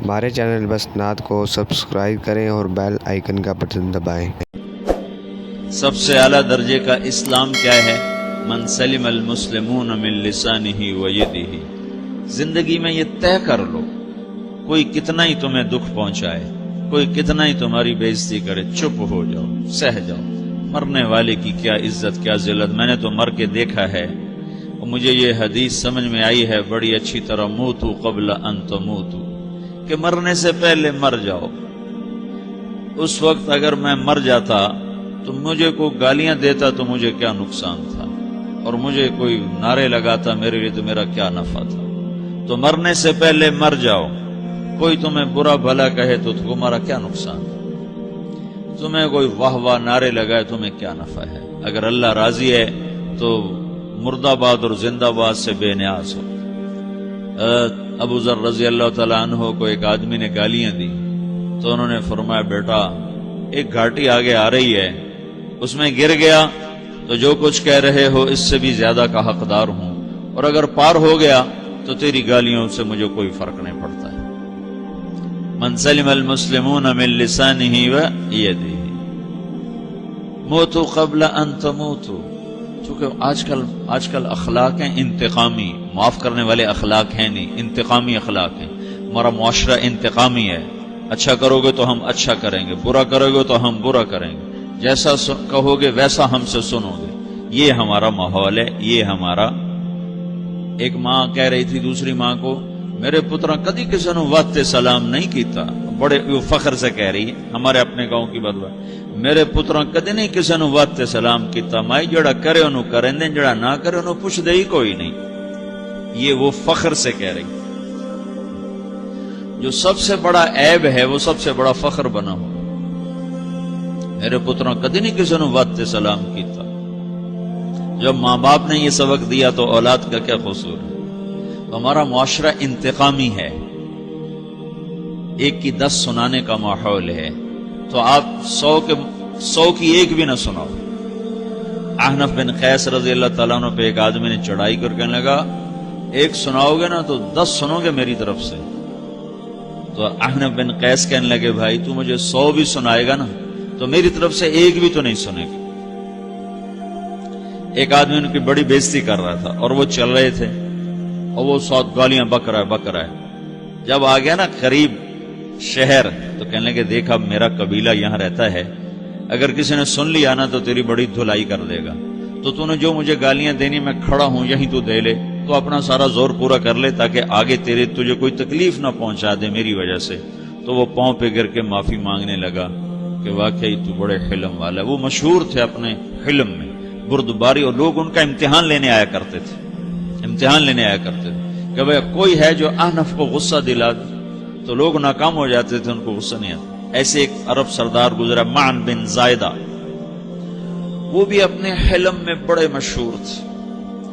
ہمارے چینل بسنات کو سبسکرائب کریں اور بیل آئیکن کا بٹن دبائیں۔ سب سے اعلیٰ درجے کا اسلام کیا ہے؟ من سلم المسلمون من لسانہ و یدہ۔ زندگی میں یہ طے کر لو، کوئی کتنا ہی تمہیں دکھ پہنچائے، کوئی کتنا ہی تمہاری بےعزتی کرے، چپ ہو جاؤ، سہ جاؤ۔ مرنے والے کی کیا عزت، کیا ذلت، میں نے تو مر کے دیکھا ہے اور مجھے یہ حدیث سمجھ میں آئی ہے بڑی اچھی طرح، موتو قبل ان تموتو، کہ مرنے سے پہلے مر جاؤ۔ اس وقت اگر میں مر جاتا تو مجھے کوئی گالیاں دیتا تو مجھے کیا نقصان تھا، اور مجھے کوئی نعرے لگاتا میرے لیے تو میرا کیا نفع تھا۔ تو مرنے سے پہلے مر جاؤ، کوئی تمہیں برا بھلا کہے تو تمہارا کیا نقصان ہے، تمہیں کوئی واہ واہ نعرے لگائے تمہیں کیا نفع ہے۔ اگر اللہ راضی ہے تو مرد آباد اور زندہ باد سے بے نیاز ہو۔ ابو ذر رضی اللہ تعالیٰ عنہ کو ایک آدمی نے گالیاں دی تو انہوں نے فرمایا، بیٹا ایک گھاٹی آگے آ رہی ہے، اس میں گر گیا تو جو کچھ کہہ رہے ہو اس سے بھی زیادہ کا حقدار ہوں، اور اگر پار ہو گیا تو تیری گالیوں سے مجھے کوئی فرق نہیں پڑتا ہے۔ من سلم المسلمون من لسانہ و یدہ موتوا قبل ان تموتوا۔ چونکہ آج کل اخلاق ہیں انتقامی، معاف کرنے والے اخلاق ہیں نہیں، انتقامی اخلاق ہیں۔ ہمارا معاشرہ انتقامی ہے، اچھا کرو گے تو ہم اچھا کریں گے، برا کرو گے تو ہم برا کریں گے، جیسا کہو گے ویسا ہم سے سنو گے۔ یہ ہمارا ماحول ہے، یہ ہمارا۔ ایک ماں کہہ رہی تھی دوسری ماں کو، میرے پترا کدی کسی نے واسطے سلام نہیں کیتا، بڑے فخر سے کہہ رہی ہے، ہمارے اپنے گاؤں کی بات ہے، میرے پترا کدی نہیں کسی نے واسطے سلام کیتا، مائی جڑا کرے انہوں کریں دیں، جڑا نہ کرے انہوں پوچھ دے ہی کوئی نہیں۔ یہ وہ فخر سے کہہ رہی، جو سب سے بڑا عیب ہے وہ سب سے بڑا فخر بنا ہو۔ میرے پترا کدی نہیں کسی نے واسطے سلام کیتا۔ جب ماں باپ نے یہ سبق دیا تو اولاد کا کیا قصور ہے؟ ہمارا معاشرہ انتقامی ہے، ایک کی 10 سنانے کا ماحول ہے، تو آپ 100 کی ایک بھی نہ سناؤ۔ احنف بن قیس رضی اللہ تعالیٰ عنہ پہ ایک آدمی نے چڑھائی کر کہنے لگا، ایک سناؤ گے نا تو 10 سنو گے میری طرف سے۔ تو احنف بن قیس کہنے لگے، بھائی تو مجھے 100 بھی سنائے گا نا تو میری طرف سے ایک بھی تو نہیں سنے گا۔ ایک آدمی ان کی بڑی بےزتی کر رہا تھا اور وہ چل رہے تھے اور وہ 100 گالیاں بک رہا ہے۔ جب آ گیا نا قریب شہر تو کہنے لگے، دیکھا میرا قبیلہ یہاں رہتا ہے، اگر کسی نے سن لیا نا تو تیری بڑی دھلائی کر دے گا، تو نے جو مجھے گالیاں دینی میں کھڑا ہوں یہیں تو دے لے، تو اپنا سارا زور پورا کر لے تاکہ آگے تجھے کوئی تکلیف نہ پہنچا دے میری وجہ سے۔ تو وہ پاؤں پہ گر کے معافی مانگنے لگا کہ واقعی تو بڑے حلم والا ہے۔ وہ مشہور تھے اپنے حلم میں، بردباری، اور لوگ ان کا امتحان لینے آیا کرتے تھے کہ بھئی کوئی ہے جو احنف کو غصہ دلا دے، تو لوگ ناکام ہو جاتے تھے، ان کو غصہ نہیں آتا۔ ایسے ایک عرب سردار گزرا معن بن زائدہ، وہ بھی اپنے حلم میں بڑے مشہور تھے۔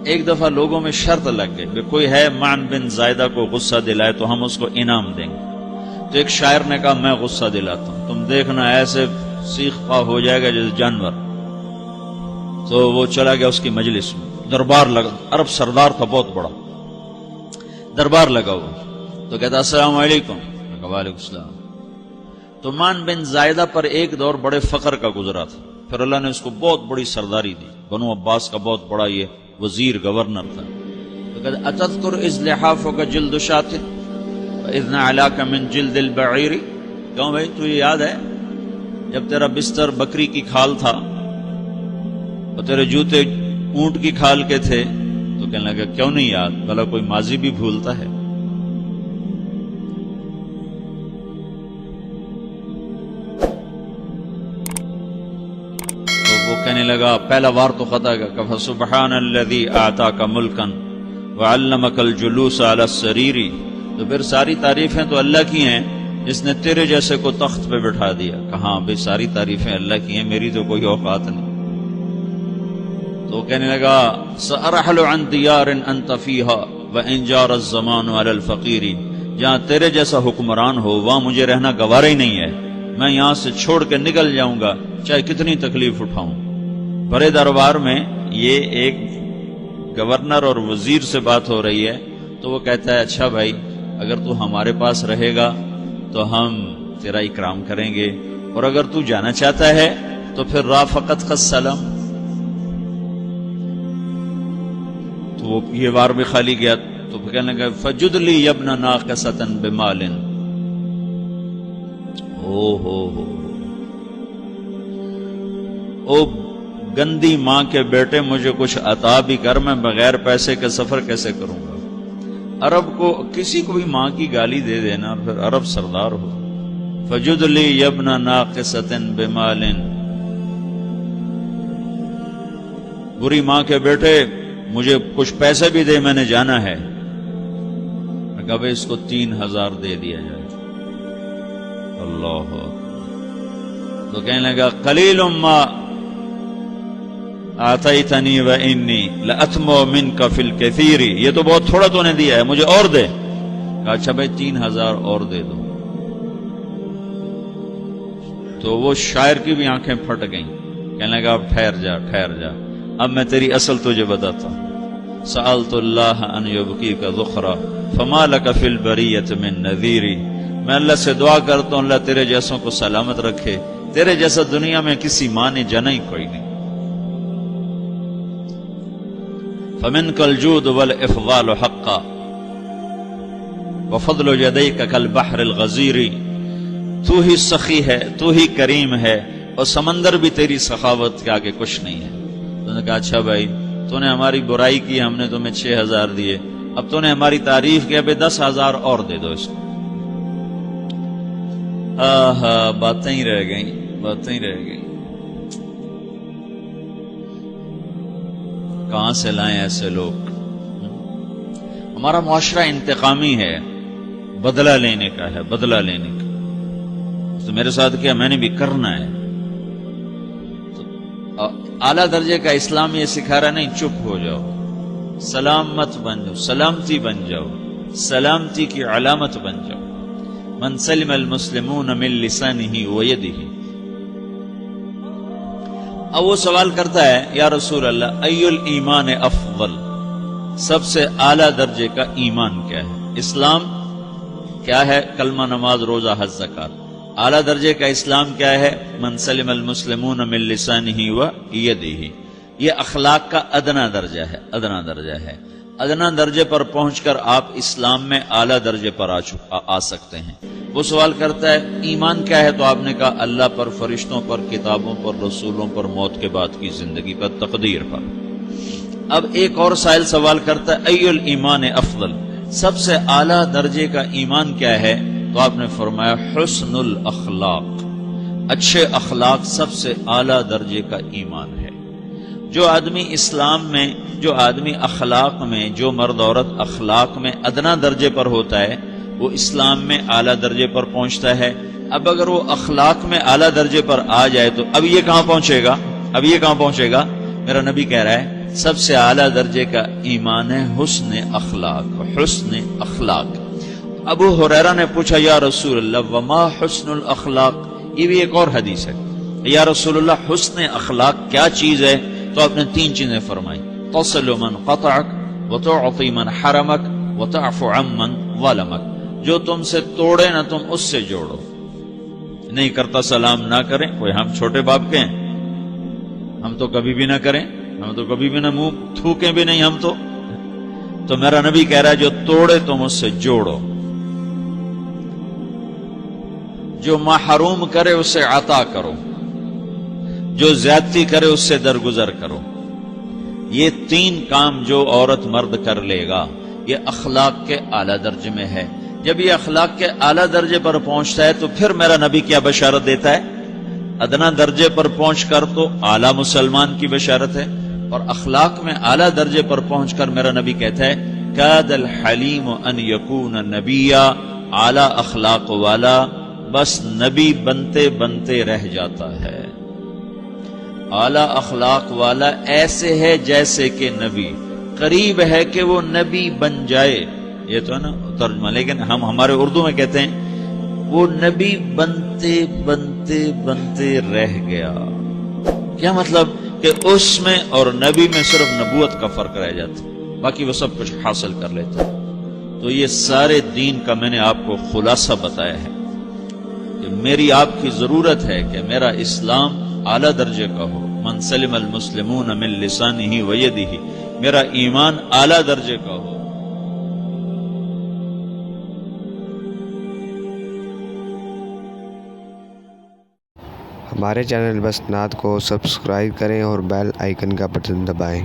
ایک دفعہ لوگوں میں شرط لگ گئی، کوئی ہے معن بن زائدہ کو غصہ دلائے تو ہم اس کو انعام دیں گے۔ تو ایک شاعر نے کہا، میں غصہ دلاتا ہوں، تم دیکھنا ایسے سیخ پا ہو جائے گا جیسے جانور۔ تو وہ چلا گیا اس کی مجلس میں، دربار لگا، عرب سردار تھا بہت بڑا، دربار لگا ہوا، تو کہتا السلام علیکم، وعلیکم السلام۔ تو معن بن زائدہ پر ایک دور بڑے فقر کا گزرا تھا، پھر اللہ نے اس کو بہت بڑی سرداری دی، بنو عباس کا بہت بڑا یہ وزیر گورنر تھا۔ تو کہتا اتذکر اذ لحافک جلد شاۃ واذ نعلاک من جلد البعیر، کیوں بھائی تجھے یاد ہے جب تیرا بستر بکری کی کھال تھا اور تیرے جوتے اونٹ کی کھال کے تھے؟ تو کہنے لگا کیوں نہیں یاد، بھلا کوئی ماضی بھی بھولتا ہے؟ تو وہ کہنے لگا پہلا وار تو خطا گیا، کہ فسبحان الذی اعطاک ملکا وعلمک الجلوس علی السریر۔ تو پھر ساری تعریفیں تو اللہ کی ہیں جس نے تیرے جیسے کو تخت پہ بٹھا دیا۔ کہاں بھئی ساری تعریفیں اللہ کی ہیں، میری تو کوئی اوقات نہیں۔ تو کہنے لگا سأرحل عن دیار انت فیہا وان جار الزمان علی الفقیر، جہاں تیرے جیسا حکمران ہو وہاں مجھے رہنا گوارا ہی نہیں ہے، میں یہاں سے چھوڑ کے نکل جاؤں گا چاہے کتنی تکلیف اٹھاؤں۔ بڑے دربار میں یہ ایک گورنر اور وزیر سے بات ہو رہی ہے، تو وہ کہتا ہے اچھا بھائی اگر تو ہمارے پاس رہے گا تو ہم تیرا اکرام کریں گے، اور اگر تو جانا چاہتا ہے تو پھر رافقت کا سلام. تو وہ یہ وار بھی خالی گیا تو پھر کہنے لگا فجد لی یبن ناقصۃ بمال. او گندی ماں کے بیٹے، مجھے کچھ عطا بھی کر، میں بغیر پیسے کے سفر کیسے کروں گا. عرب کو کسی کو بھی ماں کی گالی دے دینا اور پھر عرب سردار ہو. فجد لی یبن ناقصۃ بمال. بری ماں کے بیٹے مجھے کچھ پیسے بھی دے، میں نے جانا ہے. میں کہا بھائی اس کو 3000 دے دیا جائے. اللہ تو کہنے لگا قلیل ما آتیتنی و انی لأتمو منک فی الکثیر. یہ تو بہت تھوڑا تو نے دیا ہے، مجھے اور دے. کہا اچھا بھائی 3000 اور دے دو. تو وہ شاعر کی بھی آنکھیں پھٹ گئیں. کہنے لگا اب ٹھہر جا ٹھہر جا، اب میں تیری اصل تجھے بتاتا ہوں. سألت اللہ ان یبقیک ذخرا فما لک فی البریۃ من نذیر. میں اللہ سے دعا کرتا ہوں اللہ تیرے جیسوں کو سلامت رکھے، تیرے جیسا دنیا میں کسی ماں نے جنا ہی کوئی نہیں. فمنک الجود والافضال حقا وفضل یدیک کالبحر الغزیر. تو ہی سخی ہے، تو ہی کریم ہے، اور سمندر بھی تیری سخاوت کے آگے کچھ نہیں ہے. تو نے کہا اچھا بھائی تو نے ہماری برائی کی، ہم نے تمہیں 6000 دیے، اب تو نے ہماری تعریف کی، اب 10,000 اور دے دو اس کو. باتیں ہی رہ گئیں، باتیں ہی رہ گئیں. کہاں سے لائیں ایسے لوگ؟ ہمارا معاشرہ انتقامی ہے، بدلہ لینے کا ہے، بدلہ لینے کا. تو میرے ساتھ کیا میں نے بھی کرنا ہے. تو اعلیٰ درجے کا اسلام یہ سکھا رہا نہیں چپ ہو جاؤ، سلامت بن جاؤ، سلامتی بن جاؤ، سلامتی کی علامت بن جاؤ. من سلم المسلمون من لسانہ ویدہ. اب وہ سوال کرتا ہے یا رسول اللہ ای الایمان افضل، سب سے اعلیٰ درجے کا ایمان کیا ہے؟ اسلام کیا ہے؟ کلمہ، نماز، روزہ، حج، زکوٰۃ. اعلیٰ درجے کا اسلام کیا ہے؟ من سلم المسلمون من لسانہ ویدہ. یہ اخلاق کا ادنا درجہ ہے، ادنا درجہ ہے. ادنا درجے پر پہنچ کر آپ اسلام میں اعلیٰ درجے پر آ سکتے ہیں. وہ سوال کرتا ہے ایمان کیا ہے؟ تو آپ نے کہا اللہ پر، فرشتوں پر، کتابوں پر، رسولوں پر، موت کے بعد کی زندگی پر، تقدیر پر. اب ایک اور سائل سوال کرتا ہے ای الایمان افضل، سب سے اعلیٰ درجے کا ایمان کیا ہے؟ تو آپ نے فرمایا حسن الاخلاق، اچھے اخلاق سب سے اعلیٰ درجے کا ایمان ہے. جو آدمی اسلام میں، جو آدمی اخلاق میں، جو مرد عورت اخلاق میں ادنا درجے پر ہوتا ہے وہ اسلام میں اعلیٰ درجے پر پہنچتا ہے. اب اگر وہ اخلاق میں اعلیٰ درجے پر آ جائے تو اب یہ کہاں پہنچے گا؟ اب یہ کہاں پہنچے گا؟ میرا نبی کہہ رہا ہے سب سے اعلیٰ درجے کا ایمان ہے حسن اخلاق، حسن اخلاق. ابو ہریرہ نے پوچھا یا رسول اللہ وما حسن الاخلاق. یہ بھی ایک اور حدیث ہے. یا رسول اللہ حسن اخلاق کیا چیز ہے؟ تو آپ نے 3 چیزیں فرمائی، تصل من قطعک وتعطی من حرمک وتعفو عمن ظلمک. جو تم سے توڑے نہ تم اس سے جوڑو. نہیں کرتا سلام نہ کریں. کوئی ہم چھوٹے باپ کے ہیں؟ ہم تو کبھی بھی نہ کریں، ہم تو کبھی بھی نہ منہ تھوکیں بھی نہیں. ہم تو میرا نبی کہہ رہا ہے جو توڑے تم اس سے جوڑو، جو محروم کرے اس سے عطا کرو، جو زیادتی کرے اس سے درگزر کرو. یہ 3 کام جو عورت مرد کر لے گا یہ اخلاق کے اعلیٰ درجے میں ہے. جب یہ اخلاق کے اعلیٰ درجے پر پہنچتا ہے تو پھر میرا نبی کیا بشارت دیتا ہے؟ ادنا درجے پر پہنچ کر تو اعلیٰ مسلمان کی بشارت ہے، اور اخلاق میں اعلیٰ درجے پر پہنچ کر میرا نبی کہتا ہے کاد الحلیم ان یکون نبیا. اعلیٰ اخلاق والا بس نبی بنتے بنتے رہ جاتا ہے. اعلیٰ اخلاق والا ایسے ہے جیسے کہ نبی، قریب ہے کہ وہ نبی بن جائے. یہ تو ہے نا ترجمہ، لیکن ہم ہمارے اردو میں کہتے ہیں وہ نبی بنتے بنتے بنتے رہ گیا. کیا مطلب؟ کہ اس میں اور نبی میں صرف نبوت کا فرق رہ جاتا، باقی وہ سب کچھ حاصل کر لیتا. تو یہ سارے دین کا میں نے آپ کو خلاصہ بتایا ہے. کہ میری آپ کی ضرورت ہے کہ میرا اسلام اعلیٰ درجے کا ہو. من سلم المسلمون من لسانہ و یدہ، میرا ایمان اعلیٰ درجے کا ہو. ہمارے چینل بس نعت کو سبسکرائب کریں اور بیل آئیکن کا بٹن دبائیں.